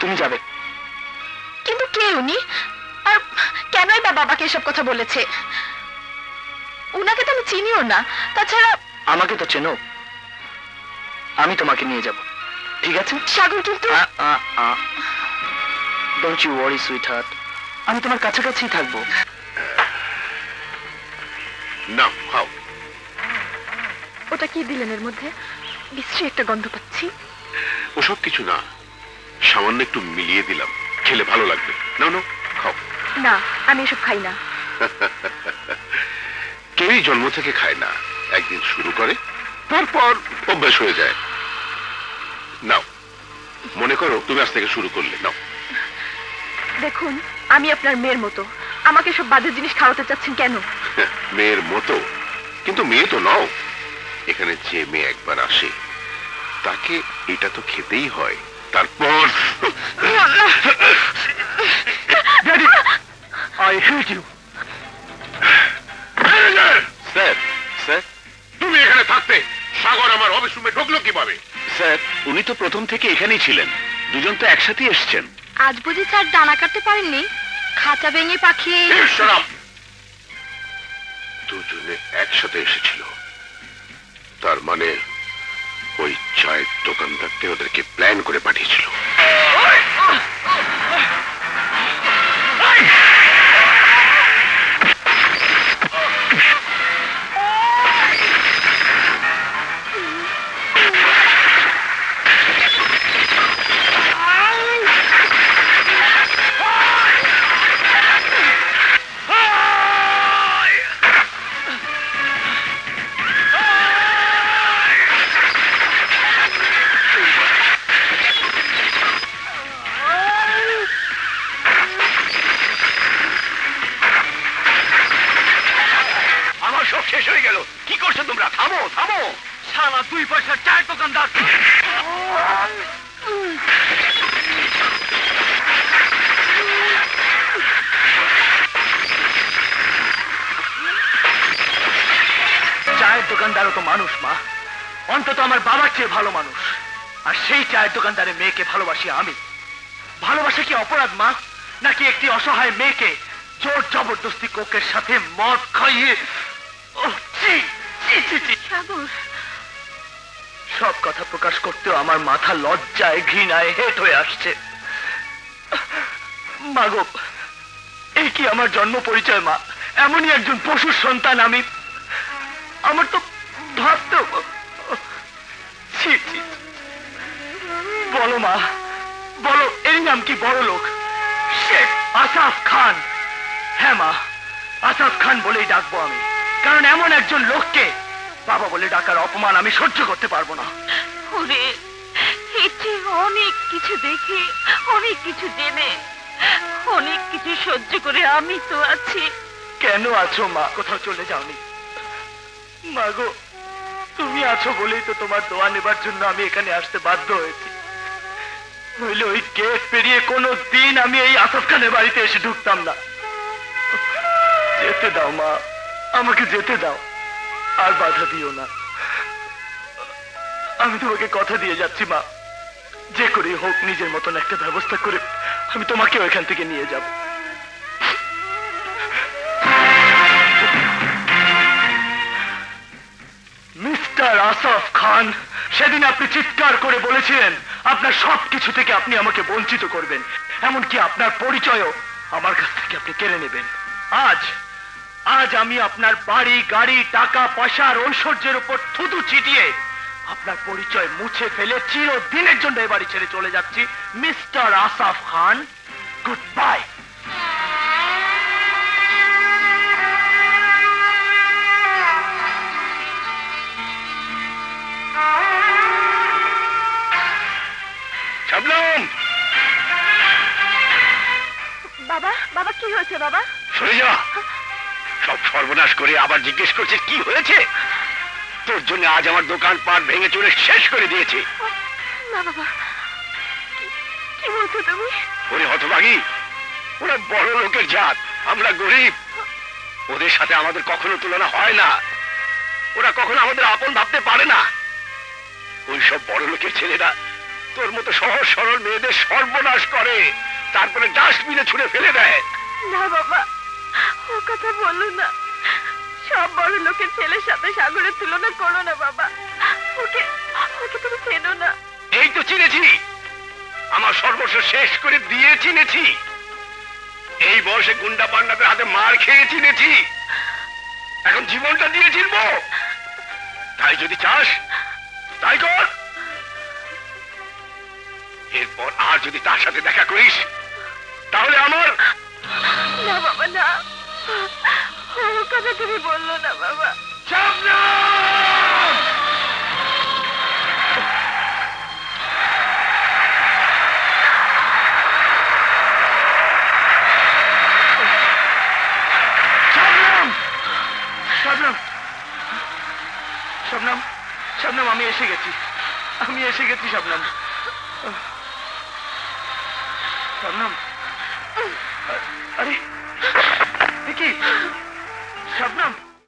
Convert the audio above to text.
তুমি যাবে। কিন্তু কে উনি, আর কেনই বা বাবাকে এসব কথা বলেছে? উনাকে তো আমি চিনিও না, তাছাড়া। আমাকে তো চেনো, আমি তোমাকে নিয়ে যাব, ঠিক আছে? সাগর কিন্তু don't you worry sweetheart, আমি তোমার কাছাকাছি থাকবো। না খাও। ওটা কি দিলেন এর মধ্যে? বিশ্রী একটা গন্ধ পাচ্ছি। ওসব কিছু না, সামান্য একটু মিলিয়ে দিলাম, খেলে ভালো লাগবে। নাও নাও খাও। না, আমি এসব খাই না। কেউই জন্ম থেকে খায় না, একদিন শুরু করে তারপর অভ্যাস হয়ে যায়। নাও, মনে করো তুমি আজ থেকে শুরু করলে। নাও। দেখুন, আমি আপনার মেয়ের মতো, আমাকে সব বাজে জিনিস খাওয়াতে চাচ্ছেন কেন? মেয়ের মতো? কিন্তু মেয়ে তো নও। এখানে যে মেয়ে একবার আসে তাকে এটা তো খেতেই হয়, তারপর। Daddy, I hate you. Sir, sir, তুমি এখানে থাকতে সাগর আমার অফিস রুমে ঢুকলো কিভাবে? স্যার, উনি তো প্রথম থেকে এখানেই ছিলেন, দুজন তো একসাথেই এসেছেন। আজ বুঝি স্যার ডানা কাটতে পারেননি? খাঁচা ভেঙে পাখি। দুজনে একসাথে এসেছিল, তার মানে ওই চায়ের দোকানদারকে ওদেরকে প্ল্যান করে পাঠিয়েছিল। আমার সব শেষ হয়ে গেল। কি করছো তোমরা? থামো থামো, শালা 2 পয়সার চায়ের দোকানদার। চায়ের দোকানদারও তো মানুষ মা, অন্তত আমার বাবার চেয়ে ভালো মানুষ। আর সেই চায়ের দোকানদারের মেয়েকে ভালোবাসি আমি। ভালোবাসা কি অপরাধ মা? নাকি একটি অসহায় মেয়েকে জোর জবরদস্তি কোকের সাথে মদ খাইয়ে? ওহ, ছি, ছি, ছি, ছি। সাগর, সব কথা প্রকাশ করতেও আমার মাথা লজ্জায় ঘৃণায় হেট হয়ে আসছে। মা গো, এই কি আমার জন্ম পরিচয় মা? এমনই একজন পশুর সন্তান আমি। আমার তো ভাবতেও। ছি, ছি। বলো মা, বলো, এর নাম কি? বড় লোক শেখ আসাফ খান। হ্যাঁ মা, আসাফ খান বলেই ডাকবো আমি, কারণ এমন একজন লোককে বাবা বলে ডাকার অপমান আমি সহ্য করতে পারবো না। ওরে, এতে অনেক কিছু দেখে, অনেক কিছু জেনে, অনেক কিছু সহ্য করে আমি তো আছি। কেন আছো মা? কোথাও চলে যাওনি? মা গো, তুমি আছো বলেই তো তোমার দোয়া নেবার জন্য আমি এখানে আসতে বাধ্য হয়েছি। নইলে ওই গেট পেরিয়ে কোনো দিন আমি এই আসাফ খানের বাড়িতে এসে ঢুকতাম না। যেতে দাও মা, আমাকে যেতে দাও, আর বাধা দিও না। আমি তোমাকে কথা দিয়ে যাচ্ছি মা, যে করে হোক নিজের মতন একটা ব্যবস্থা করে আমি তোমাকে ওইখান থেকে নিয়ে যাব। মিস্টার আসাফ খান, সেদিন আপনি চিৎকার করে বলেছিলেন আপনার সবকিছু থেকে আপনি আমাকে বঞ্চিত করবেন, এমনকি আপনার পরিচয়ও আমার কাছ থেকে আপনি কেড়ে নেবেন। আজ আজ আমি আপনার বাড়ি, গাড়ি, টাকা পয়সার ঐশ্বর্যের উপর থুতু ছিটিয়ে আপনার পরিচয় মুছে ফেলে চিরদিনের জন্য এ বাড়ি ছেড়ে চলে যাচ্ছি। মিস্টার আসাফ খান, গুড বাই। শাবনম, বাবা, বাবা কি হয়েছে বাবা? সরে যা। সব সর্বনাশ করে আবার জিজ্ঞেস করছিস কি হয়েছে? তোর জন্য আজ আমার দোকান পাট ভেঙে চুরে শেষ করে দিয়েছে। না বাবা, কি বলছো তুমি? ওরে হতভাগী, ওরা বড় লোকের জাত, আমরা গরিব। ওদের সাথে আমাদের কখনো তুলনা হয় না, ওরা কখনো আমাদের আপন ভাবতে পারে না। ওই সব বড় লোকের ছেলেরা তোর মতো সহজ সরল মেয়েদের সর্বনাশ করে, তারপরে ডাস্টবিনে ছুঁড়ে ফেলে দেয়। না বাবা, ও কথা বলো না। সব বড় লোকের ছেলের সাথে সাগরের তুলনা করো না বাবা। ওকে ওকে তুমি চেনো না। এই তো চিনেছি, আমার সর্বস্ব শেষ করে দিয়ে চিনেছি। এই বয়সে গুন্ডা পান্ডাদের হাতে মার খেয়ে চিনেছি, এখন জীবনটা দিয়ে চিনবো। তাই যদি চাস তাই কর। এরপর আর যদি তার সাথে দেখা করিস তাহলে আমার না বাবা না, ও কথা তুমি বললো না বাবা। শবনম, শবনম, শবনম, আমি এসে গেছি, আমি এসে গেছি শবনম। শবনম, আরে